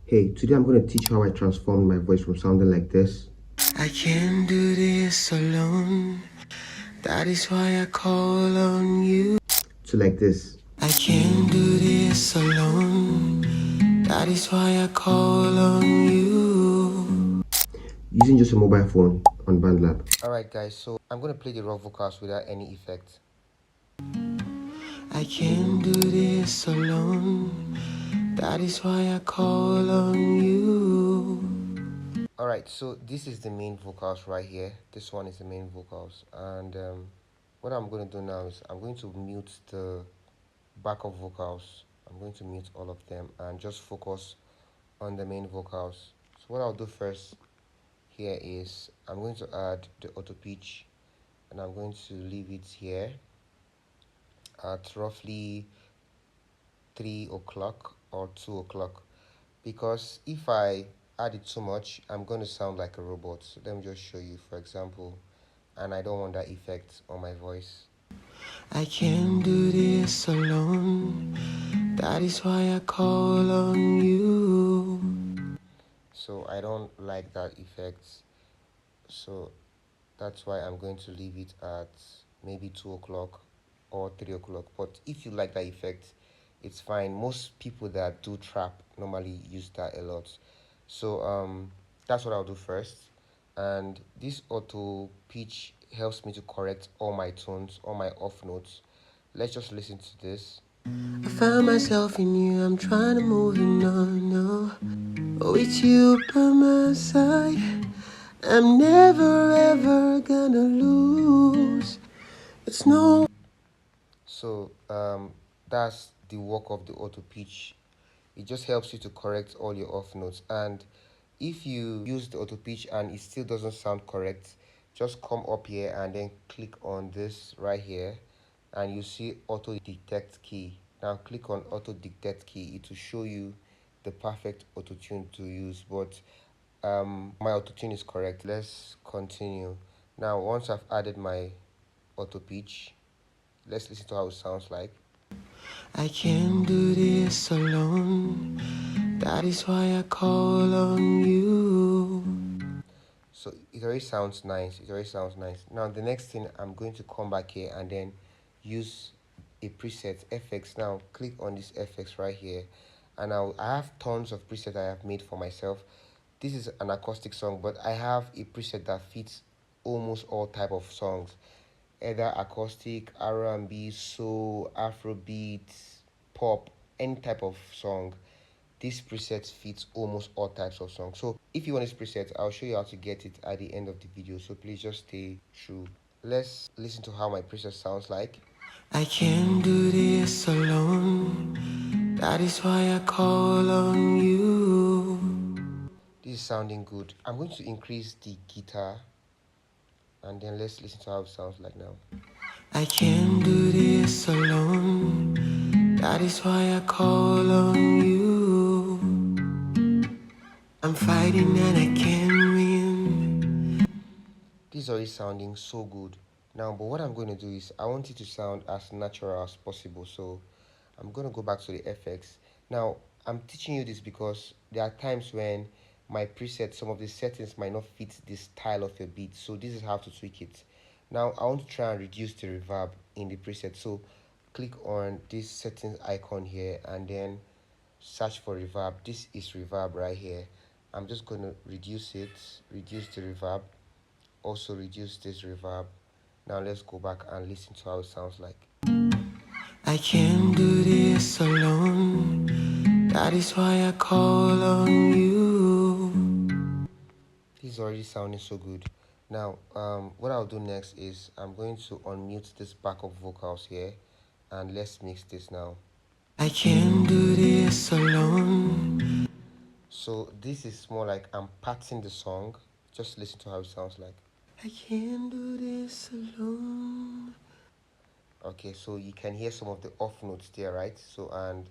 Hey, today I'm going to teach how I transformed my voice from sounding like this I can't do this alone. That is why I call on you. to like this. I can't do this alone. That is why I call on you. Using just a mobile phone on Bandlab. Alright, guys, so I'm going to play the raw vocals without any effect. I can't do this alone. That is why I call on you. Alright, so this is the main vocals right here. This one is the main vocals. And what I'm going to do now is I'm going to mute the backup vocals. I'm going to mute all of them and just focus on the main vocals. So what I'll do first here is I'm going to add the auto pitch, and I'm going to leave it here at roughly 3 o'clock or 2 o'clock, because if I add it too much I'm going to sound like a robot. So let me just show you, for example, and I don't want that effect on my voice. I can't do this alone. That is why I call on you. So I don't like that effect. So that's why I'm going to leave it at maybe 2 o'clock or 3 o'clock. But if you like that effect, it's fine. Most people that do trap normally use that a lot. So that's what I'll do first. And this auto pitch helps me to correct all my tones, all my off notes. Let's just listen to this. I found myself in you, I'm trying to move on, no. With you by my side, I'm never ever gonna lose. It's no. So that's the work of the auto pitch. It just helps you to correct all your off notes. And if you use the auto pitch and it still doesn't sound correct, just come up here and then click on this right here, and you see auto detect key. Now click on auto detect key. It will show you the perfect auto tune to use. But my auto tune is correct. Let's continue. Now once I've added my auto pitch, let's listen to how it sounds like. I can't do this alone. That is why I call on you. So it already sounds nice. It already sounds nice. Now the next thing, I'm going to come back here and then use a preset FX. Now click on this FX right here, and I have tons of presets I have made for myself. This is an acoustic song, but I have a preset that fits almost all type of songs, either acoustic, R&B, soul, afrobeat, pop, any type of song. This preset fits almost all types of songs. So if you want this preset, I'll show you how to get it at the end of the video, so please just stay true. Let's listen to how my preset sounds like. I can't do this alone. That is why I call on you. This is sounding good. I'm going to increase the guitar, and then let's listen to how it sounds like now. I can't do this alone. That is why I call on you. I'm fighting and I can't win. This is already sounding so good. Now, but what I'm going to do is I want it to sound as natural as possible. So I'm going to go back to the FX. Now, I'm teaching you this because there are times when my preset, some of the settings might not fit the style of your beat. So this is how to tweak it. Now, I want to try and reduce the reverb in the preset. So click on this settings icon here and then search for reverb. This is reverb right here. I'm just going to reduce it, reduce the reverb, also reduce this reverb. Now let's go back and listen to how it sounds like. I can't do this alone. That is why I call on you. This is already sounding so good. Now, what I'll do next is I'm going to unmute this backup vocals here, and let's mix this now. I can't do this alone. So this is more like I'm patting the song. Just listen to how it sounds like. I can't do this alone. Okay, so you can hear some of the off notes there, right? So, and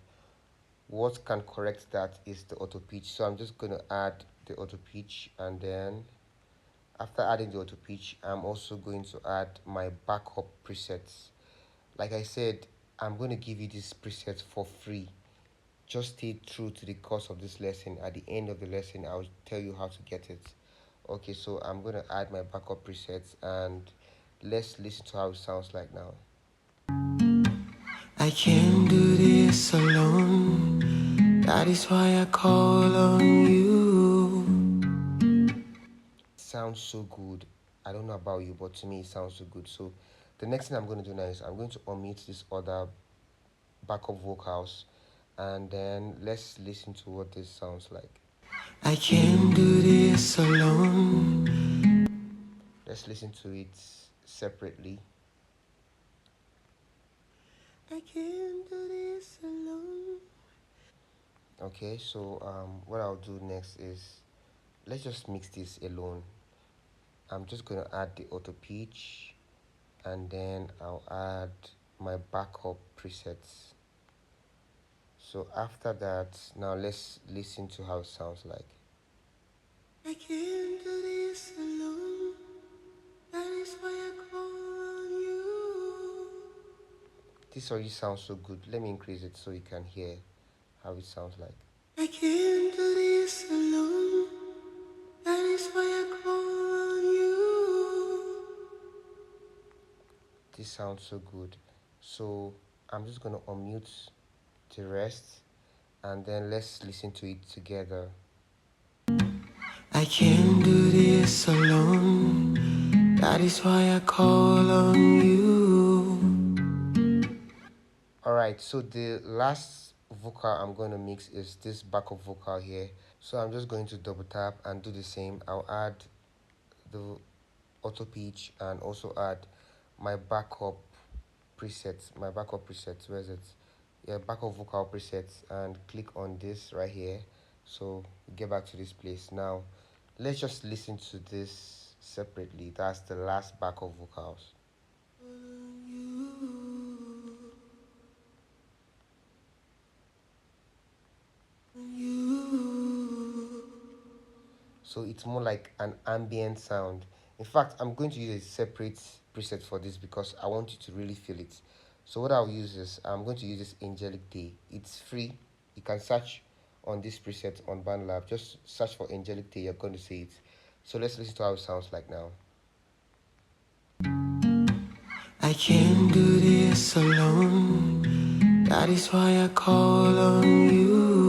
what can correct that is the auto pitch. So I'm just going to add the auto pitch, and then after adding the auto pitch, I'm also going to add my backup presets. Like I said, I'm going to give you this preset for free. just stay true to the course of this lesson. At the end of the lesson, I'll tell you how to get it. Okay, so I'm going to add my backup presets and let's listen to how it sounds like now. I can't do this alone. That is why I call on you. It sounds so good. I don't know about you, but to me it sounds so good. So the next thing I'm going to do now is I'm going to unmute this other backup vocals and then let's listen to what this sounds like. I can't do this alone. Let's listen to it separately. I can't do this alone. Okay, so what I'll do next is let's just mix this alone. I'm just going to add the auto pitch and then I'll add my backup presets. So after that, now let's listen to how it sounds like. I can't do this alone. That is why I call on you. This already sounds so good. Let me increase it so you can hear how it sounds like. I can't do this alone. That is why I call on you. This sounds so good. So I'm just gonna unmute the rest and then let's listen to it together. I can't do this alone. That is why I call on you. Alright, so the last vocal I'm going to mix is this backup vocal here. So I'm just going to double tap and do the same. I'll add the auto pitch and also add my backup presets. Where is it? Yeah, backup vocal presets, and click on this right here. So get back to this place. Now let's just listen to this separately. That's the last backup vocals. So it's more like an ambient sound. In fact, I'm going to use a separate preset for this because I want you to really feel it. So what I'll use is I'm going to use this Angelic Day. It's free. You can search on this preset on Bandlab. Just search for Angelic Day. You're going to see it. So let's listen to how it sounds like now. I can't do this alone. That is why I call on you.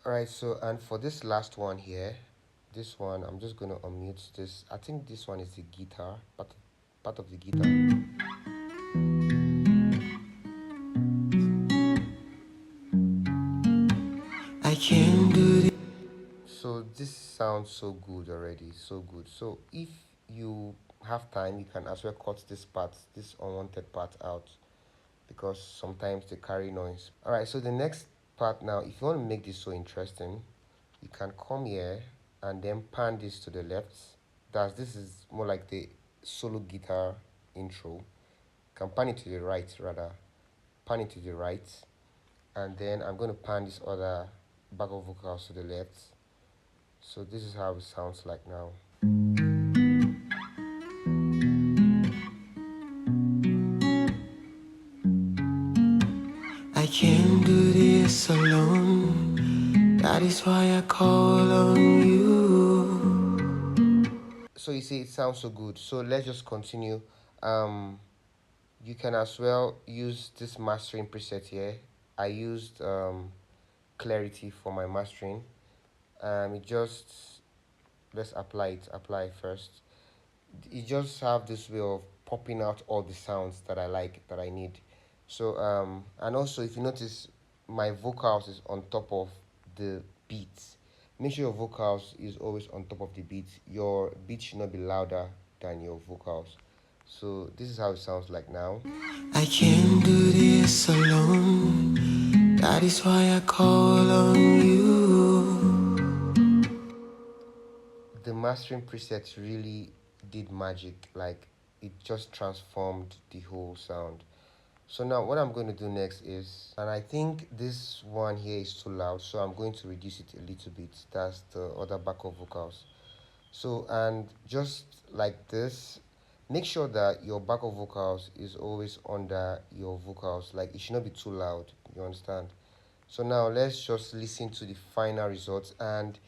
Alright, so and for this last one here, this one I'm just gonna unmute this. I think this one is the guitar, part of the guitar. I can't do it. So this sounds so good already, so good. So if you have time, you can as well cut this unwanted part out because sometimes they carry noise. Alright, so the next part now, if you want to make this so interesting, you can come here and then pan this to the left. This is more like the solo guitar intro. You can pan it to the right rather. Pan it to the right. And then I'm going to pan this other backup vocals to the left. So this is how it sounds like now. I can't do this alone. That is why I call on you. So you see, it sounds so good. So let's just continue. You can as well use this mastering preset here. I used clarity for my mastering. Let's apply first. You just have this way of popping out all the sounds that I like, that I need. So and also if you notice, my vocals is on top of the beats. Make sure your vocals is always on top of the beat. Your beat should not be louder than your vocals. So this is how it sounds like now. I can't do this alone. That is why I call on you. The mastering presets really did magic. Like, it just transformed the whole sound. So now what I'm going to do next is, and I think this one here is too loud, so I'm going to reduce it a little bit. That's the other backup vocals. So, and just like this, make sure that your backup vocals is always under your vocals. Like, it should not be too loud. You understand? So now let's just listen to the final results. And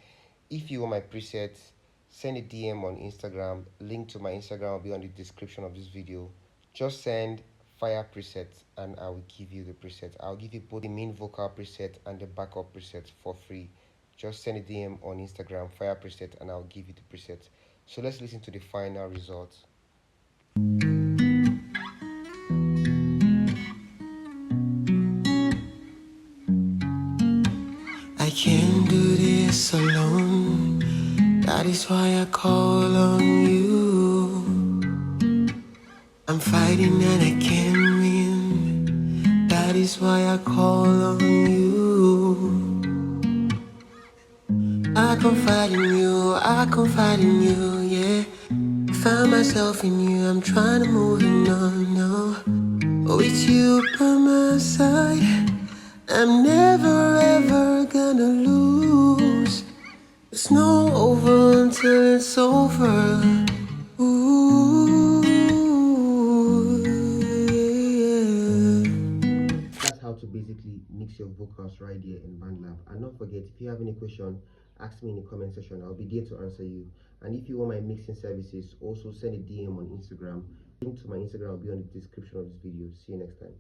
if you want my presets, send a DM on Instagram. Link to my Instagram will be on the description of this video. Just send fire presets and I will give you the preset. I'll give you both the main vocal preset and the backup preset for free. Just send a DM on Instagram, fire preset, and I'll give you the preset. So let's listen to the final results. I can't do this alone. That is why I call on you. I'm fighting and I can't win. That is why I call on you. I confide in you, I confide in you, yeah. Find myself in you, I'm trying to move on, no. With you by my side, I'm never ever gonna lose. It's not over until it's over. Ooh, yeah. That's how to basically mix your vocals right here in Bandlab. And don't forget, if you have any question, ask me in the comment section. I'll be there to answer you. And if you want my mixing services, also send a DM on Instagram. Link to my Instagram will be on the description of this video. See you next time.